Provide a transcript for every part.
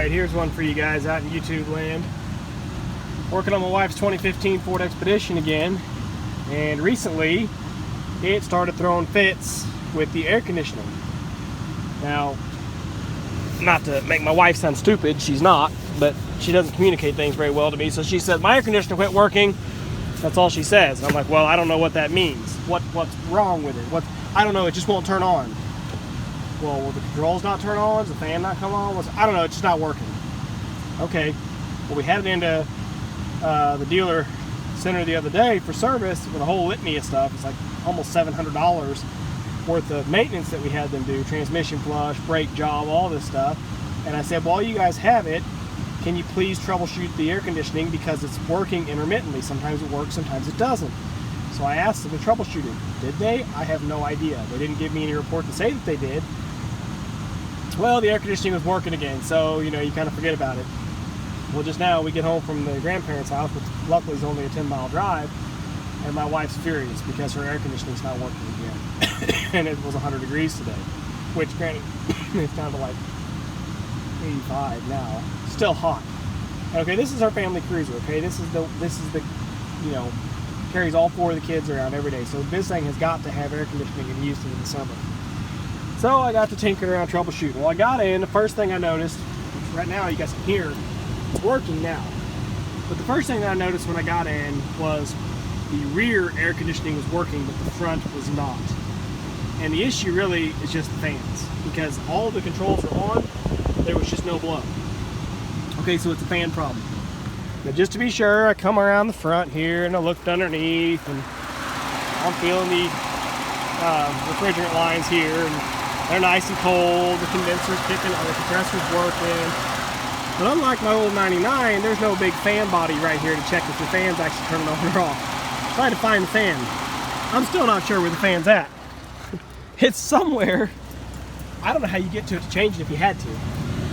Alright, here's one for you guys out in YouTube land. Working on my wife's 2015 Ford Expedition again, and recently it started throwing fits with the air conditioning. Now, not to make my wife sound stupid, she's not, but she doesn't communicate things very well to me, so she said, my air conditioner quit working. That's all she says. And I'm like, well, I don't know what that means. What's wrong with it? I don't know, it just won't turn on. Well, will the controls not turn on? Does the fan not come on? I don't know, it's just not working. Okay, well, we had it into the dealer center the other day for service with a whole litany of stuff. It's like almost $700 worth of maintenance that we had them do, transmission flush, brake job, all this stuff. And I said, well, you guys have it, can you please troubleshoot the air conditioning because it's working intermittently. Sometimes it works, sometimes it doesn't. So I asked them to troubleshoot it. Did they? I have no idea. They didn't give me any report to say that they did. Well, the air conditioning was working again, so you kind of forget about it. Well, just now we get home from the grandparents' house, which luckily is only a 10-mile drive, and my wife's furious because her air conditioning's not working again. And it was 100 degrees today, which granted, it's down to like 85 now. Still hot. Okay, this is our family cruiser. Okay, this is the carries all 4 of the kids around every day. So this thing has got to have air conditioning in Houston in the summer. So I got to tinkering around troubleshooting. Well, I got in. The first thing I noticed, which right now you guys can hear, it's working now. But the first thing that I noticed when I got in was the rear air conditioning was working, but the front was not. And the issue really is just the fans, because all the controls are on, there was just no blow. Okay, so it's a fan problem. Now just to be sure, I come around the front here and I looked underneath, and I'm feeling the refrigerant lines here, and they're nice and cold, the condenser's kicking, the compressor's working. But unlike my old 99, there's no big fan body right here to check if your fan's actually turning on or off. Try to find the fan. I'm still not sure where the fan's at. It's somewhere. I don't know how you get to it to change it if you had to.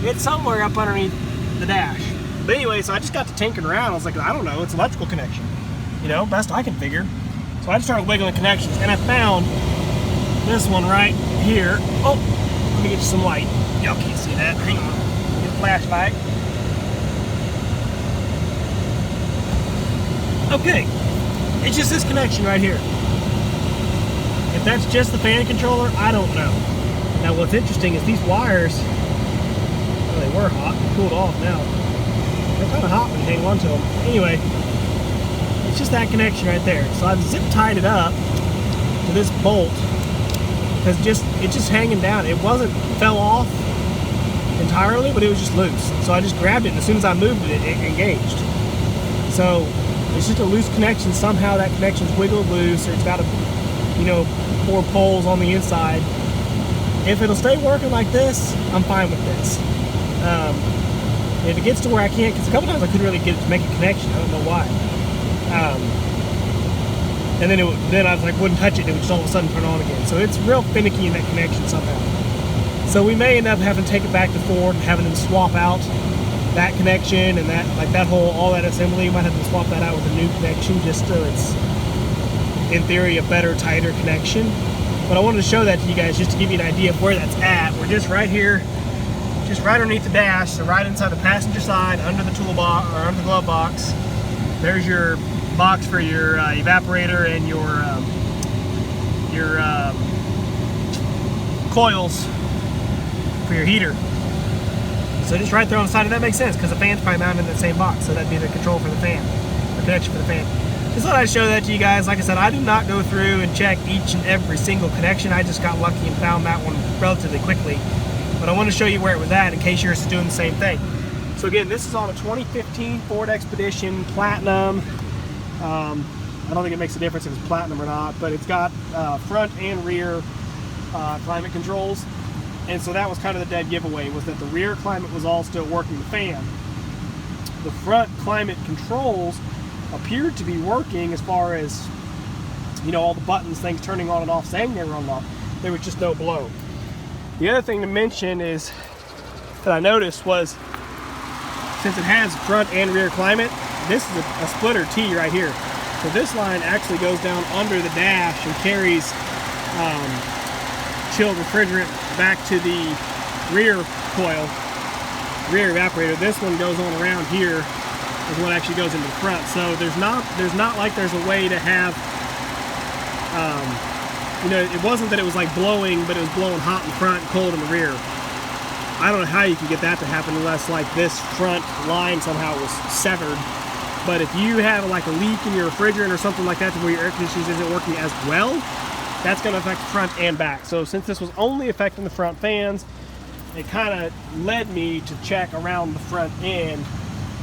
It's somewhere up underneath the dash. But anyway, so I just got to tinkering around. I was like, I don't know, it's electrical connection. Best I can figure. So I just started wiggling connections, and I found this one right here. Oh, let me get you some light. Y'all can't see that. Hang on. Get a flashlight. Okay. It's just this connection right here. If that's just the fan controller, I don't know. Now what's interesting is these wires, well, they were hot, they cooled off now. They're kind of hot when you hang on to them. Anyway, it's just that connection right there. So I've zip tied it up to this bolt because it's just hanging down. It fell off entirely, but it was just loose. So I just grabbed it, and as soon as I moved it, it engaged. So it's just a loose connection. Somehow that connection's wiggled loose, or it's got 4 poles on the inside. If it'll stay working like this, I'm fine with this. If it gets to where I can't, because a couple times I couldn't really get it to make a connection, I don't know why. And then I was like, wouldn't touch it, it would just all of a sudden turn on again. So it's real finicky in that connection somehow. So we may end up having to take it back to Ford and having them swap out that connection and all that assembly. We might have to swap that out with a new connection just so it's, in theory, a better, tighter connection. But I wanted to show that to you guys just to give you an idea of where that's at. We're just right here, just right underneath the dash, so right inside the passenger side, under the toolbox or under the glove box. There's your box for your evaporator and your coils for your heater. So just right there on the side, and that makes sense because the fan's probably mounted in that same box, so that'd be the control for the fan, the connection for the fan. Just thought I'd show that to you guys. Like I said, I do not go through and check each and every single connection. I just got lucky and found that one relatively quickly. But I want to show you where it was at in case yours is doing the same thing. So again, this is on a 2015 Ford Expedition Platinum. I don't think it makes a difference if it's Platinum or not, but it's got front and rear climate controls. And so that was kind of the dead giveaway, was that the rear climate was all still working the fan. The front climate controls appeared to be working as far as, all the buttons, things turning on and off, saying they were on and off. There was just no blow. The other thing to mention is that I noticed was, since it has front and rear climate, this is a splitter T right here. So this line actually goes down under the dash and carries chilled refrigerant back to the rear coil. rear evaporator. This one goes on around here, is what actually goes into the front. So there's not like there's a way to have, you know, it wasn't that it was like blowing, but it was blowing hot in the front and cold in the rear. I don't know how you can get that to happen unless like this front line somehow was severed. But if you have like a leak in your refrigerant or something like that to where your air conditioning isn't working as well, that's going to affect the front and back. So since this was only affecting the front fans, it kind of led me to check around the front end.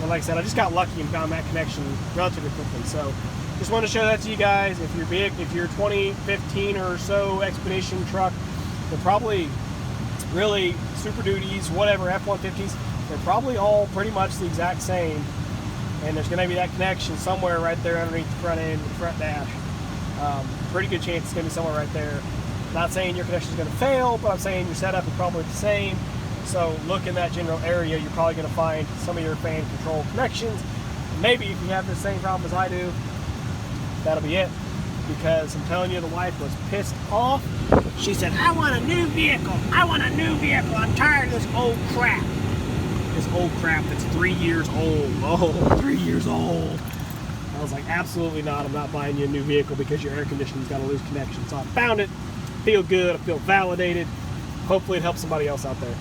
And like I said, I just got lucky and found that connection relatively quickly. So just wanted to show that to you guys. If you're big, if you're 2015 or so Expedition truck, they're probably really Super Duties, whatever, F-150s, they're probably all pretty much the exact same. And there's going to be that connection somewhere right there underneath the front end, the front dash. Pretty good chance it's going to be somewhere right there. Not saying your connection is going to fail, but I'm saying your setup is probably the same. So look in that general area. You're probably going to find some of your fan control connections. Maybe if you have the same problem as I do, that'll be it. Because I'm telling you, the wife was pissed off. She said, I want a new vehicle. I want a new vehicle. I'm tired of this old crap. This old crap that's 3 years old. Oh, 3 years old. I was like, absolutely not. I'm not buying you a new vehicle because your air conditioning's got a loose connection. So I found it. Feel good. I feel validated. Hopefully it helps somebody else out there.